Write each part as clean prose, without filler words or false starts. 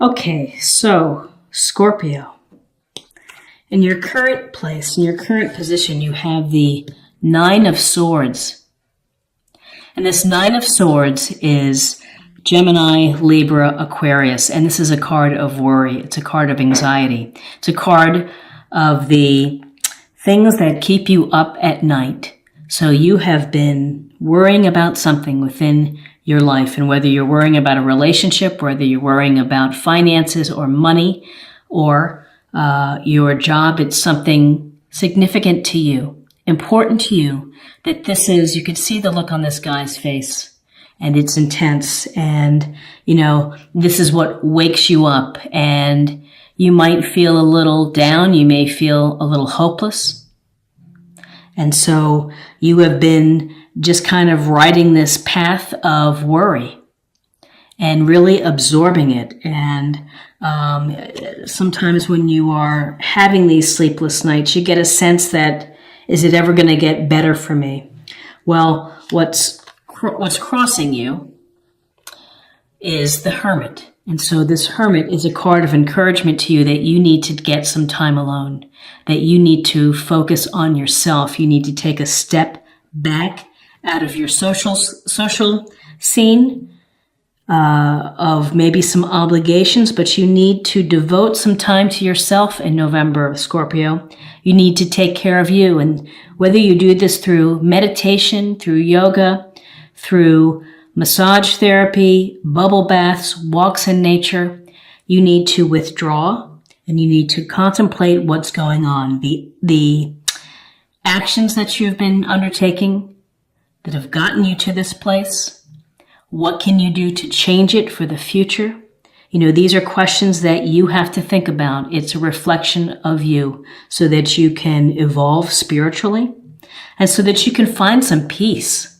Okay, so Scorpio, in your current place, in your current position, you have the Nine of Swords. And this Nine of Swords is Gemini, Libra, Aquarius. And this is a card of worry. It's a card of anxiety. It's a card of the things that keep you up at night. So you have been worrying about something within your life, and whether you're worrying about a relationship, whether you're worrying about finances or money or your job, it's something significant to you, important to you, that this is, you can see the look on this guy's face, and it's intense, and, this is what wakes you up, and you might feel a little down, you may feel a little hopeless, and so you have been just kind of riding this path of worry and really absorbing it. And sometimes when you are having these sleepless nights, you get a sense that, is it ever going to get better for me? Well, what's crossing you is the Hermit. And so this Hermit is a card of encouragement to you that you need to get some time alone, that you need to focus on yourself. You need to take a step back out of your social scene of maybe some obligations, but you need to devote some time to yourself in November, Scorpio. You need to take care of you. And whether you do this through meditation, through yoga, through massage therapy, bubble baths, walks in nature, you need to withdraw and you need to contemplate what's going on. The actions that you've been undertaking that have gotten you to this place. What can you do to change it for the future? These are questions that you have to think about. It's a reflection of you so that you can evolve spiritually and so that you can find some peace.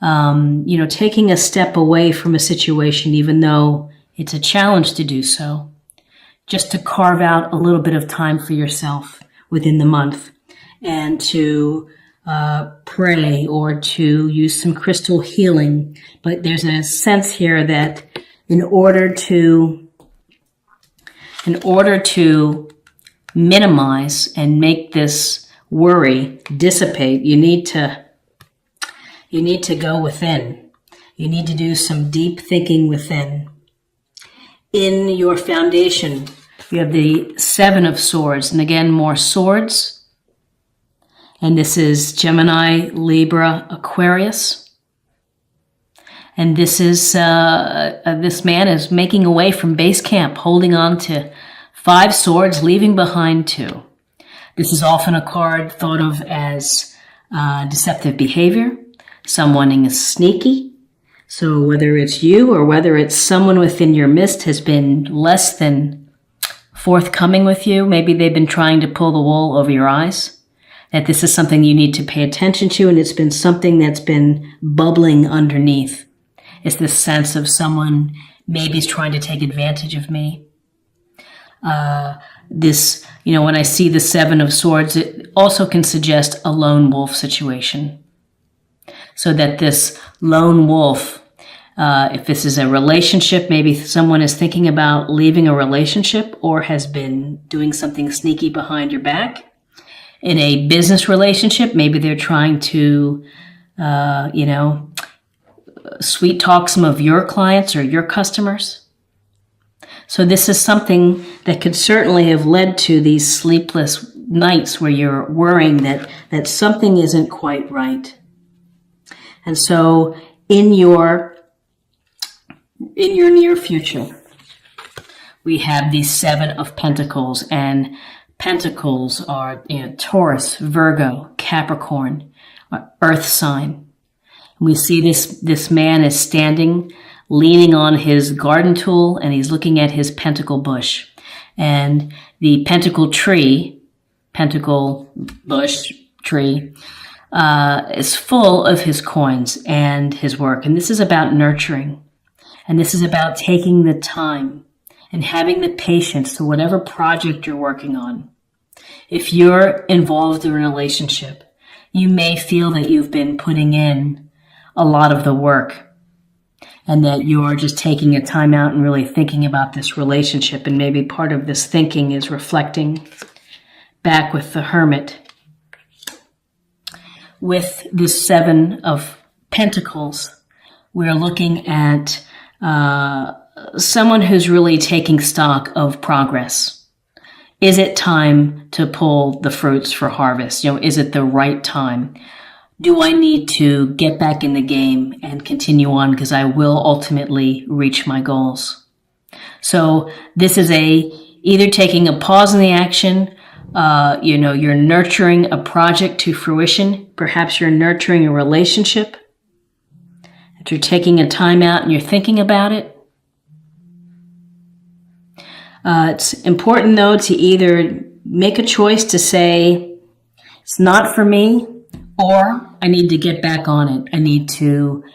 Taking a step away from a situation, even though it's a challenge to do so, just to carve out a little bit of time for yourself within the month and to pray or to use some crystal healing. But there's a sense here that in order to minimize and make this worry dissipate, you need to go within. You need to do some deep thinking within. In your foundation, you have the Seven of Swords, and again, more swords. And this is Gemini, Libra, Aquarius. And this is, this man is making away from base camp, holding on to 5 swords, leaving behind 2. This is often a card thought of as deceptive behavior. Someone is sneaky. So whether it's you or whether it's someone within your midst has been less than forthcoming with you, maybe they've been trying to pull the wool over your eyes, that this is something you need to pay attention to, and it's been something that's been bubbling underneath. It's this sense of someone maybe is trying to take advantage of me. When I see the Seven of Swords, it also can suggest a lone wolf situation. So that this lone wolf, if this is a relationship, maybe someone is thinking about leaving a relationship or has been doing something sneaky behind your back. In a business relationship, maybe they're trying to, sweet talk some of your clients or your customers. So this is something that could certainly have led to these sleepless nights where you're worrying that something isn't quite right. And so in your near future, we have these Seven of Pentacles, and Pentacles are Taurus, Virgo, Capricorn, Earth sign. We see this man is standing, leaning on his garden tool, and he's looking at his pentacle bush. And the pentacle bush tree, is full of his coins and his work. And this is about nurturing. And this is about taking the time and having the patience to whatever project you're working on. If you're involved in a relationship, you may feel that you've been putting in a lot of the work. and that you're just taking a time out and really thinking about this relationship. And maybe part of this thinking is reflecting back with the Hermit. With this Seven of Pentacles, we're looking at someone who's really taking stock of progress. Is it time to pull the fruits for harvest? Is it the right time? Do I need to get back in the game and continue on because I will ultimately reach my goals? So this is either taking a pause in the action, you're nurturing a project to fruition. Perhaps you're nurturing a relationship. If you're taking a time out and you're thinking about it. It's important, though, to either make a choice to say, it's not for me, or I need to get back on it. I need to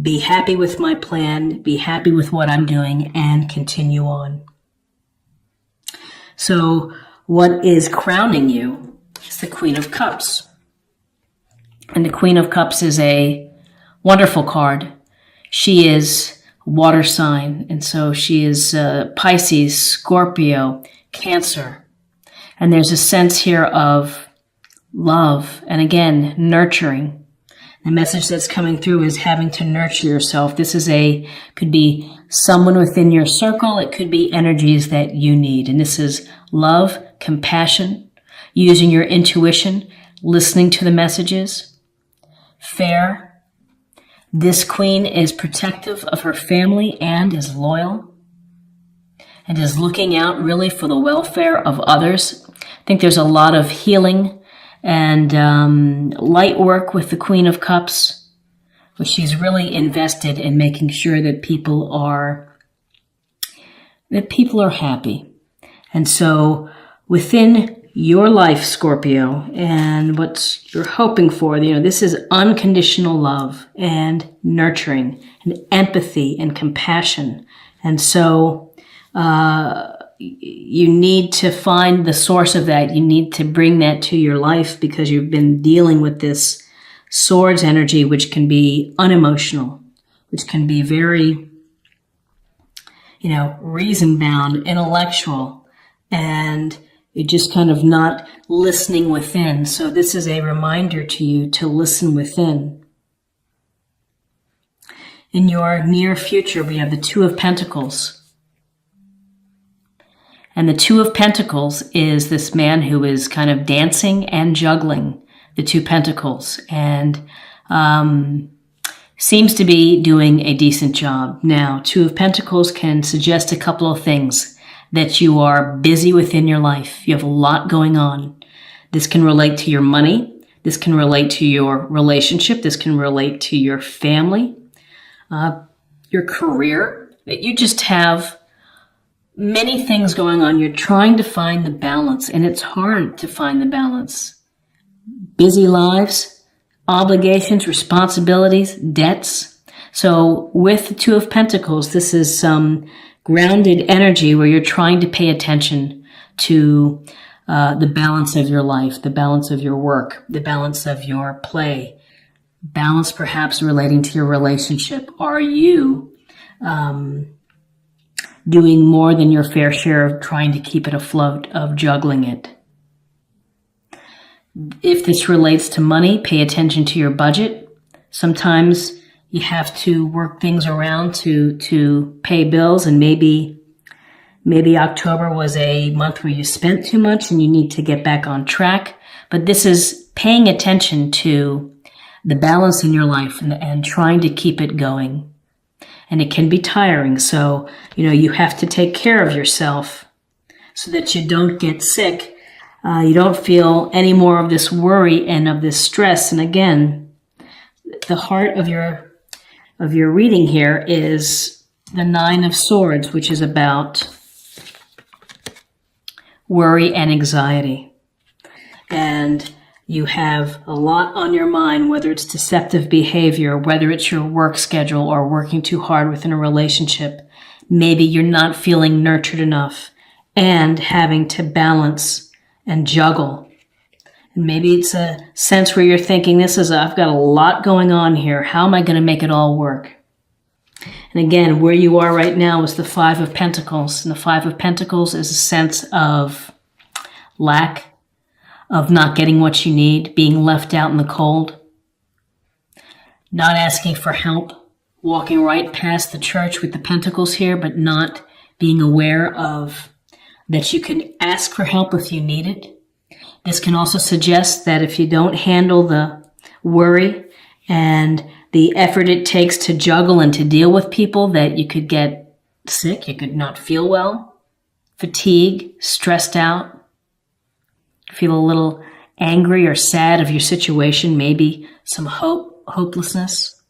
be happy with my plan, be happy with what I'm doing, and continue on. So what is crowning you is the Queen of Cups. And the Queen of Cups is a wonderful card. She is water sign, and so she is Pisces, Scorpio, Cancer. And there's a sense here of love, and again, nurturing. The message that's coming through is having to nurture yourself. This is could be someone within your circle. It could be energies that you need. And this is love, compassion, using your intuition, listening to the messages. Fair. This queen is protective of her family and is loyal and is looking out really for the welfare of others. I think there's a lot of healing and light work with the Queen of Cups, where she's really invested in making sure that people are happy. And so within your life, Scorpio, and what you're hoping for, this is unconditional love and nurturing and empathy and compassion. And so you need to find the source of that. You need to bring that to your life because you've been dealing with this swords energy, which can be unemotional, which can be very, reason-bound, intellectual, and you're just kind of not listening within. So this is a reminder to you to listen within. In your near future, we have the Two of Pentacles. And the Two of Pentacles is this man who is kind of dancing and juggling the Two Pentacles and seems to be doing a decent job. Now, Two of Pentacles can suggest a couple of things: that you are busy within your life. You have a lot going on. This can relate to your money. This can relate to your relationship. This can relate to your family, your career. That you just have many things going on. You're trying to find the balance, and it's hard to find the balance. Busy lives, obligations, responsibilities, debts. So with the Two of Pentacles, this is some grounded energy where you're trying to pay attention to the balance of your life, the balance of your work, the balance of your play, balance perhaps relating to your relationship. Are you doing more than your fair share of trying to keep it afloat, of juggling it? If this relates to money, pay attention to your budget. Sometimes you have to work things around to pay bills, and maybe October was a month where you spent too much and you need to get back on track. But this is paying attention to the balance in your life and trying to keep it going. And it can be tiring. So, you have to take care of yourself so that you don't get sick. You don't feel any more of this worry and of this stress. And again, the heart of your reading here is the Nine of Swords, which is about worry and anxiety. And you have a lot on your mind, whether it's deceptive behavior, whether it's your work schedule or working too hard within a relationship. Maybe you're not feeling nurtured enough and having to balance and juggle. And maybe it's a sense where you're thinking, I've got a lot going on here. How am I going to make it all work? And again, where you are right now is the Five of Pentacles. And the Five of Pentacles is a sense of lack, of not getting what you need, being left out in the cold, not asking for help, walking right past the church with the pentacles here, but not being aware of that you can ask for help if you need it. This can also suggest that if you don't handle the worry and the effort it takes to juggle and to deal with people, that you could get sick, you could not feel well, fatigue, stressed out, feel a little angry or sad of your situation, maybe some hopelessness.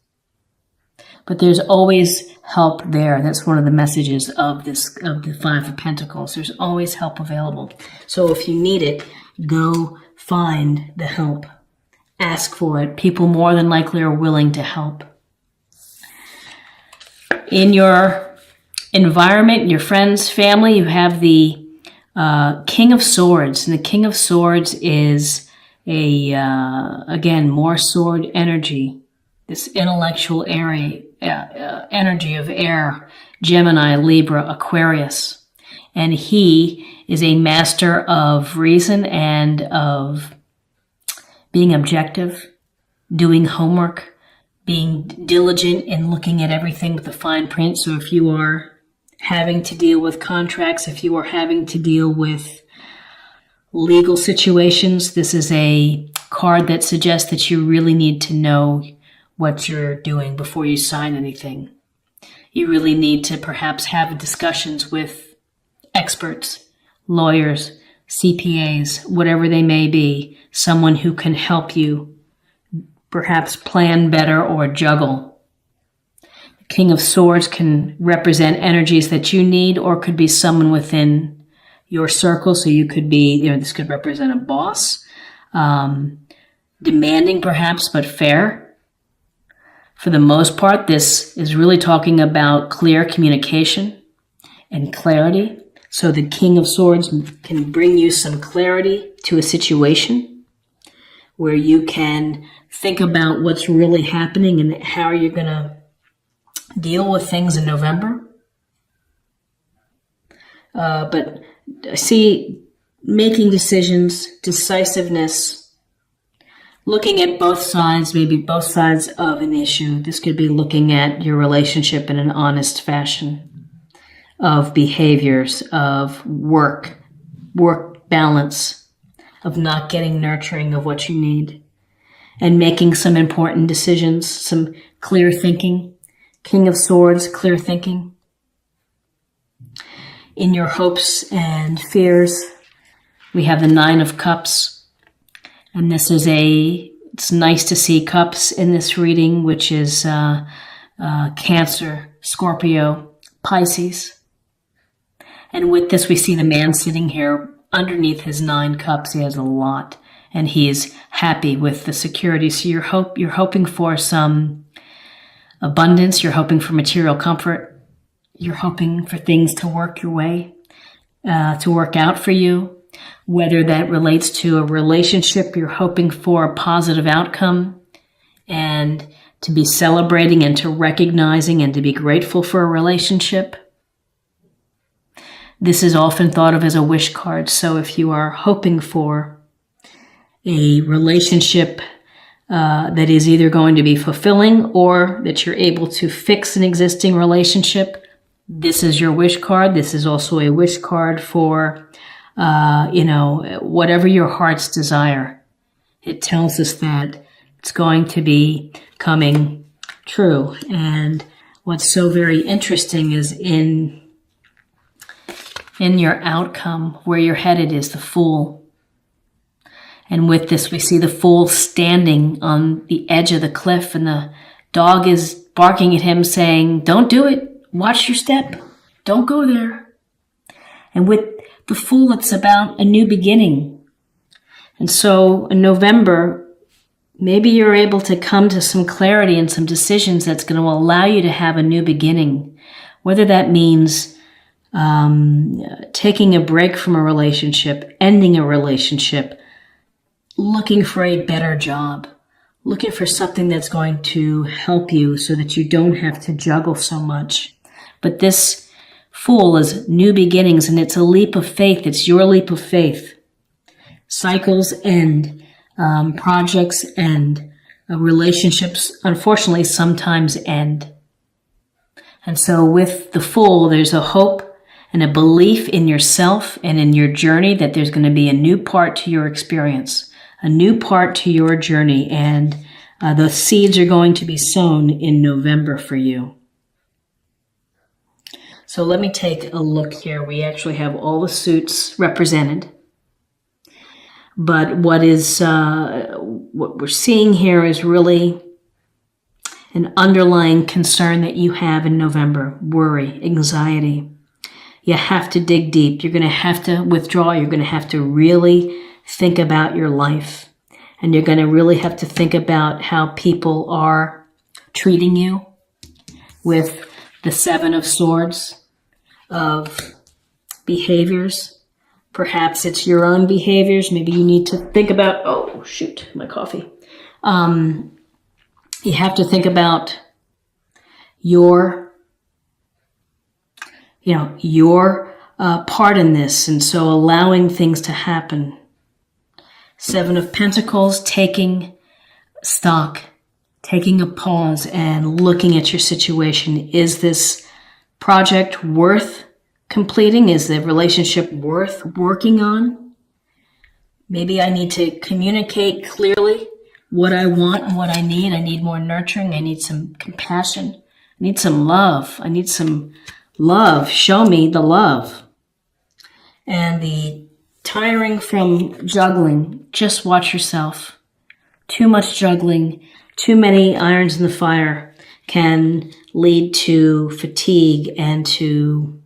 But there's always help there. That's one of the messages of the Five of Pentacles. There's always help available. So if you need it, go find the help. Ask for it. People more than likely are willing to help. In your environment, your friends, family, you have the King of Swords. And the King of Swords is again, more sword energy. This intellectual energy of air, Gemini, Libra, Aquarius. And he is a master of reason and of being objective, doing homework, being diligent in looking at everything with the fine print. So if you are having to deal with contracts, if you are having to deal with legal situations, this is a card that suggests that you really need to know what you're doing before you sign anything. You really need to perhaps have discussions with experts, lawyers, CPAs, whatever they may be, someone who can help you perhaps plan better or juggle. The King of Swords can represent energies that you need, or could be someone within your circle. So you could be, this could represent a boss, demanding perhaps, but fair. For the most part, this is really talking about clear communication and clarity. So the King of Swords can bring you some clarity to a situation where you can think about what's really happening and how you're going to deal with things in November. But I see making decisions, decisiveness, looking at both sides, maybe both sides of an issue. This could be looking at your relationship in an honest fashion, of behaviors, of work balance, of not getting nurturing of what you need, and making some important decisions, some clear thinking. King of Swords, clear thinking. In your hopes and fears, we have the Nine of Cups. And this is it's nice to see cups in this reading, which is Cancer, Scorpio, Pisces. And with this, we see the man sitting here underneath his 9 cups. He has a lot, and he is happy with the security. So you're hoping for some abundance. You're hoping for material comfort. You're hoping for things to work your way, to work out for you. Whether that relates to a relationship, you're hoping for a positive outcome, and to be celebrating and to recognizing and to be grateful for a relationship. This is often thought of as a wish card. So if you are hoping for a relationship that is either going to be fulfilling or that you're able to fix an existing relationship, this is your wish card. This is also a wish card for whatever your heart's desire. It tells us that it's going to be coming true. And what's so very interesting is in your outcome, where you're headed is the Fool. And with this, we see the Fool standing on the edge of the cliff, and the dog is barking at him saying, "Don't do it. Watch your step. Don't go there." And with the Fool, it's about a new beginning. And so in November, maybe you're able to come to some clarity and some decisions that's going to allow you to have a new beginning. Whether that means taking a break from a relationship, ending a relationship, looking for a better job, looking for something that's going to help you so that you don't have to juggle so much. But this Fool is new beginnings, and it's a leap of faith. It's your leap of faith. Cycles end, projects end, relationships, unfortunately, sometimes end. And so with the Fool, there's a hope and a belief in yourself and in your journey that there's going to be a new part to your experience, a new part to your journey, and the seeds are going to be sown in November for you. So let me take a look here. We actually have all the suits represented. But what we're seeing here is really an underlying concern that you have in November: worry, anxiety. You have to dig deep. You're going to have to withdraw. You're going to have to really think about your life. And you're going to really have to think about how people are treating you with the Seven of Swords, of behaviors. Perhaps it's your own behaviors. Maybe you need to think about, oh, shoot, my coffee. You have to think about your part in this, and so allowing things to happen. Seven of Pentacles, taking stock, taking a pause and looking at your situation. Is this project worth completing? Is the relationship worth working on? Maybe I need to communicate clearly what I want and what I need. I need more nurturing. I need some compassion. I need some love. I need some love. Show me the love. And the tiring from juggling. Just watch yourself. Too much juggling, too many irons in the fire can lead to fatigue and to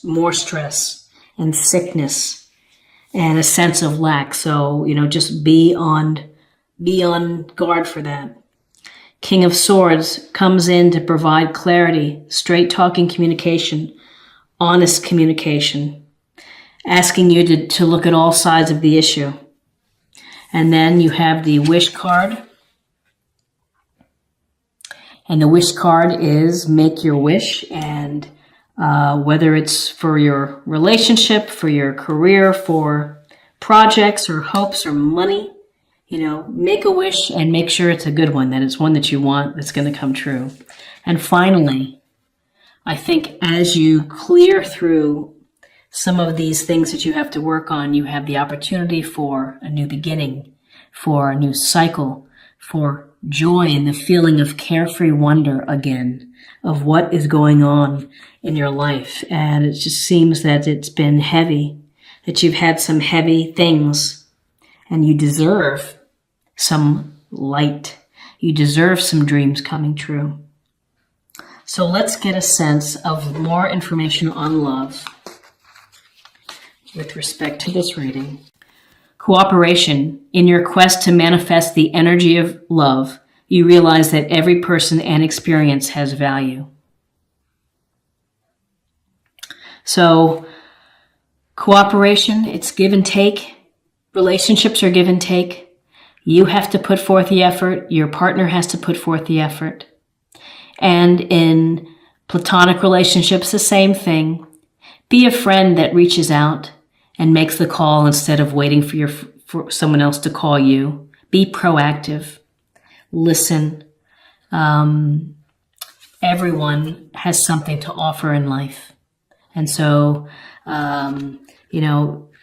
more stress and sickness and a sense of lack. So, just be on guard for that. King of Swords comes in to provide clarity, straight talking communication, honest communication, asking you to look at all sides of the issue. And then you have the Wish card. And the Wish card is make your wish. And whether it's for your relationship, for your career, for projects or hopes or money, make a wish and make sure it's a good one, that it's one that you want, that's going to come true. And finally, I think as you clear through some of these things that you have to work on, you have the opportunity for a new beginning, for a new cycle, for joy and the feeling of carefree wonder again of what is going on in your life. And it just seems that it's been heavy, that you've had some heavy things, and you deserve some light. You deserve some dreams coming true. So let's get a sense of more information on love with respect to this reading. Cooperation. In your quest to manifest the energy of love, you realize that every person and experience has value. So, cooperation, it's give and take. Relationships are give and take. You have to put forth the effort. Your partner has to put forth the effort. And in platonic relationships, the same thing. Be a friend that reaches out and makes the call instead of waiting for someone else to call you. Be proactive. Listen. Everyone has something to offer in life. And so,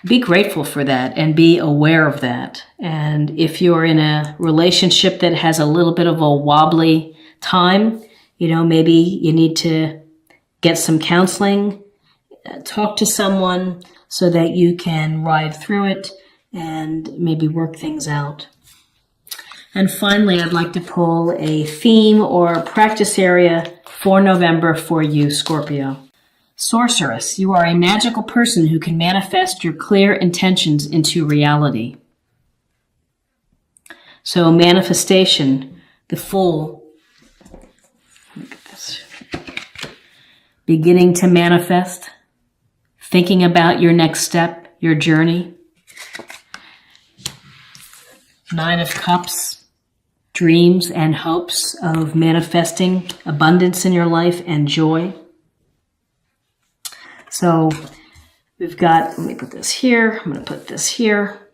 be grateful for that and be aware of that. And if you're in a relationship that has a little bit of a wobbly time, maybe you need to get some counseling, talk to someone so that you can ride through it and maybe work things out. And finally, I'd like to pull a theme or practice area for November for you, Scorpio. Sorceress, you are a magical person who can manifest your clear intentions into reality. So manifestation, the Fool. Look at this. Beginning to manifest, thinking about your next step, your journey. Nine of Cups, dreams and hopes of manifesting abundance in your life and joy. So we've got, let me put this here. I'm going to put this here.